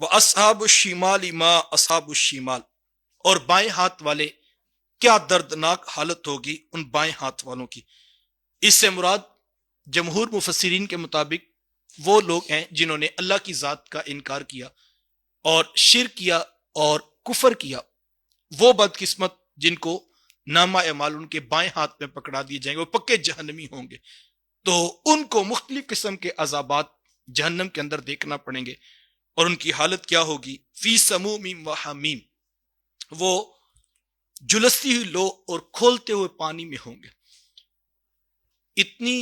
وہ اصحاب الشمال ما اصحاب الشمال، اور بائیں ہاتھ والے کیا دردناک حالت ہوگی ان بائیں ہاتھ والوں کی۔ اس سے مراد جمہور مفسرین کے مطابق وہ لوگ ہیں جنہوں نے اللہ کی ذات کا انکار کیا اور شرک کیا اور کفر کیا، وہ بدقسمت جن کو نامہ اعمال ان کے بائیں ہاتھ میں پکڑا دیے جائیں گے، وہ پکے جہنمی ہوں گے۔ تو ان کو مختلف قسم کے عذابات جہنم کے اندر دیکھنا پڑیں گے، اور ان کی حالت کیا ہوگی؟ فی سموم و حمیم، وہ جلستی ہوئی لو اور کھولتے ہوئے پانی میں ہوں گے۔ اتنی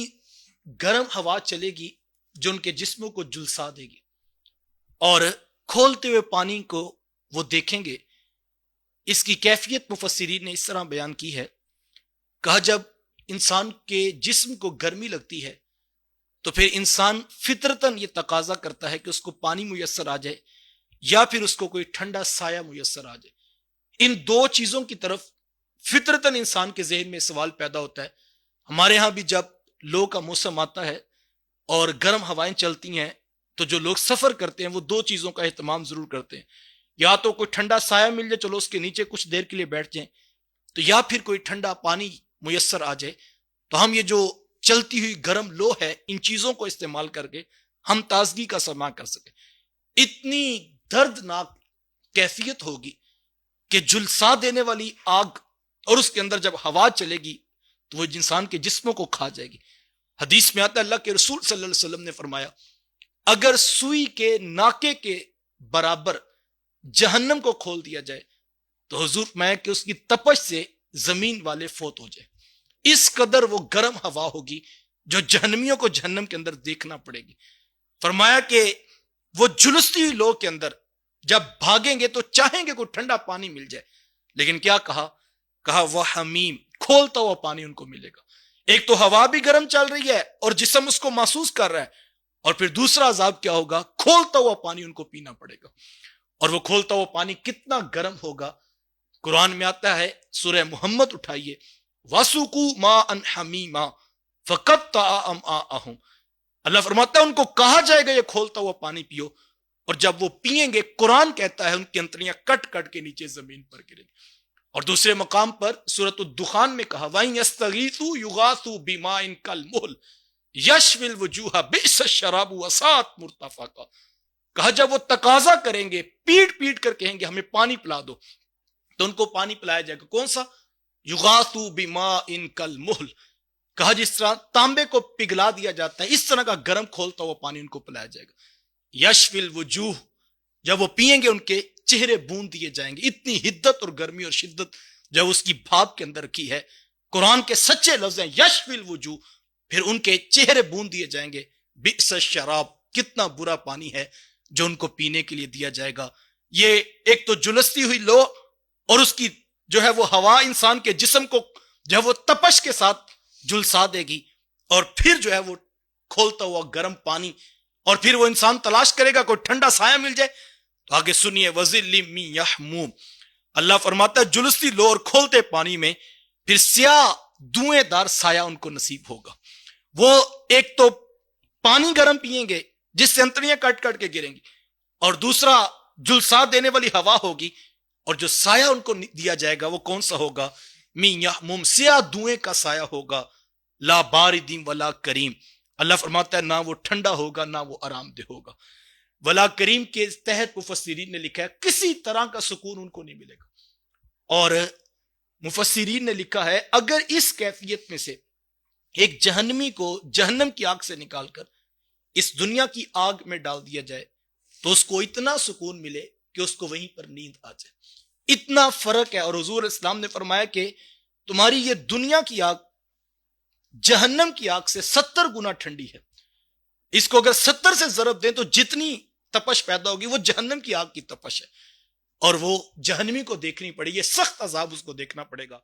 گرم ہوا چلے گی جو ان کے جسموں کو جلسا دے گی، اور کھولتے ہوئے پانی کو وہ دیکھیں گے۔ اس کی کیفیت مفسرین نے اس طرح بیان کی ہے، کہا جب انسان کے جسم کو گرمی لگتی ہے تو پھر انسان فطرتاً یہ تقاضا کرتا ہے کہ اس کو پانی میسر آ جائے یا پھر اس کو کوئی ٹھنڈا سایہ میسر آ جائے۔ ان دو چیزوں کی طرف فطرتاً انسان کے ذہن میں سوال پیدا ہوتا ہے۔ ہمارے ہاں بھی جب لو کا موسم آتا ہے اور گرم ہوائیں چلتی ہیں تو جو لوگ سفر کرتے ہیں وہ دو چیزوں کا اہتمام ضرور کرتے ہیں، یا تو کوئی ٹھنڈا سایہ مل جائے، چلو اس کے نیچے کچھ دیر کے لیے بیٹھ جائیں، تو یا پھر کوئی ٹھنڈا پانی میسر آ جائے، تو ہم یہ جو چلتی ہوئی گرم لو ہے ان چیزوں کو استعمال کر کے ہم تازگی کا سما کر سکیں۔ اتنی دردناک کیفیت ہوگی کہ جلسا دینے والی آگ، اور اس کے اندر جب ہوا چلے گی تو وہ انسان کے جسموں کو کھا جائے گی۔ حدیث میں آتا ہے، اللہ کے رسول صلی اللہ علیہ وسلم نے فرمایا، اگر سوئی کے ناکے کے برابر جہنم کو کھول دیا جائے تو حضور میں کہ اس کی تپش سے زمین والے فوت ہو جائے۔ اس قدر وہ گرم ہوا ہوگی جو جہنمیوں کو جہنم کے اندر دیکھنا پڑے گی۔ فرمایا کہ وہ جلستی ہوئی لو کے اندر جب بھاگیں گے تو چاہیں گے کوئی ٹھنڈا پانی مل جائے، لیکن کیا کہا وہ حمیم، کھولتا ہوا پانی ان کو ملے گا۔ ایک تو ہوا بھی گرم چل رہی ہے اور جسم اس کو محسوس کر رہا ہے، اور پھر دوسرا عذاب کیا ہوگا؟ کھولتا ہوا پانی ان کو پینا پڑے گا۔ اور وہ کھولتا ہوا پانی کتنا گرم ہوگا؟ قرآن میں آتا ہے، سورہ محمد اٹھائیے، وَسُقُوا مَاءً حَمِيمًا فَقَطَّعَ أَمْعَاءَهُمْ، اللہ فرماتا ہے ان کو کہا جائے گا یہ کھولتا ہوا پانی پیو، اور جب وہ پئیں گے قرآن کہتا ہے ان کی انتڑیاں کٹ کٹ کے نیچے زمین پر گریں گی۔ اور دوسرے مقام پر سورۃ الدخان میں کہا، وَإِن يَسْتَغِيثُوا يُغَاثُوا بِمَاءٍ كَالْمُهْلِ يَشْوِي الْوُجُوهَ بِئْسَ الشَّرَابُ وَسَاءَتْ مُرْتَفَقًا، کہا جب وہ تقاضا کریں گے، پیٹ پیٹ کر کہیں گے ہمیں پانی پلا دو، تو ان کو پانی پلایا جائے گا۔ کون سا؟ یغاثوا بماء کالمہل، کہا جس طرح تانبے کو پگھلا دیا جاتا ہے اس طرح کا گرم کھولتا ہوا پانی ان کو پلایا جائے گا۔ یشفی الوجوہ، جب وہ پئیں گے ان کے چہرے بوند دیے جائیں گے۔ اتنی حدت اور گرمی اور شدت جب اس کی بھاپ کے اندر کی ہے، قرآن کے سچے لفظ ہیں یشفی الوجوہ، پھر ان کے چہرے بوند دیے جائیں گے۔ بئس الشراب، کتنا برا پانی ہے جو ان کو پینے کے لیے دیا جائے گا۔ یہ ایک تو جلستی ہوئی لو، اور اس کی جو ہے وہ ہوا انسان کے جسم کو جو ہے وہ تپش کے ساتھ جلسا دے گی، اور پھر جو ہے وہ کھولتا ہوا گرم پانی، اور پھر وہ انسان تلاش کرے گا کوئی ٹھنڈا سایہ مل جائے۔ تو آگے سنیے، وَظِلٍّ مِّن یحموم، اللہ فرماتا ہے جلستی لو اور کھولتے پانی میں پھر سیاہ دھوئیں دار سایہ ان کو نصیب ہوگا۔ وہ ایک تو پانی گرم پئیں گے جس سے انتڑیاں کٹ کٹ کے گریں گی، اور دوسرا جلسا دینے والی ہوا ہوگی، اور جو سایہ ان کو دیا جائے گا وہ کون سا ہوگا؟ من یحموم، سیاہ دھوئیں کا سایہ ہوگا، لا بارد ولا کریم، اللہ فرماتا ہے نہ وہ ٹھنڈا ہوگا نہ وہ آرام دہ ہوگا۔ ولا کریم کے تحت مفسرین نے لکھا ہے کسی طرح کا سکون ان کو نہیں ملے گا۔ اور مفسرین نے لکھا ہے اگر اس کیفیت میں سے ایک جہنمی کو جہنم کی آگ سے نکال کر اس دنیا کی آگ میں ڈال دیا جائے تو اس کو اتنا سکون ملے کہ اس کو وہیں پر نیند آ جائے۔ اتنا فرق ہے۔ اور حضور اسلام نے فرمایا کہ تمہاری یہ دنیا کی آگ جہنم کی آگ سے 70 گنا ٹھنڈی ہے، اس کو اگر 70 سے ضرب دیں تو جتنی تپش پیدا ہوگی وہ جہنم کی آگ کی تپش ہے، اور وہ جہنمی کو دیکھنی پڑے گی، یہ سخت عذاب اس کو دیکھنا پڑے گا۔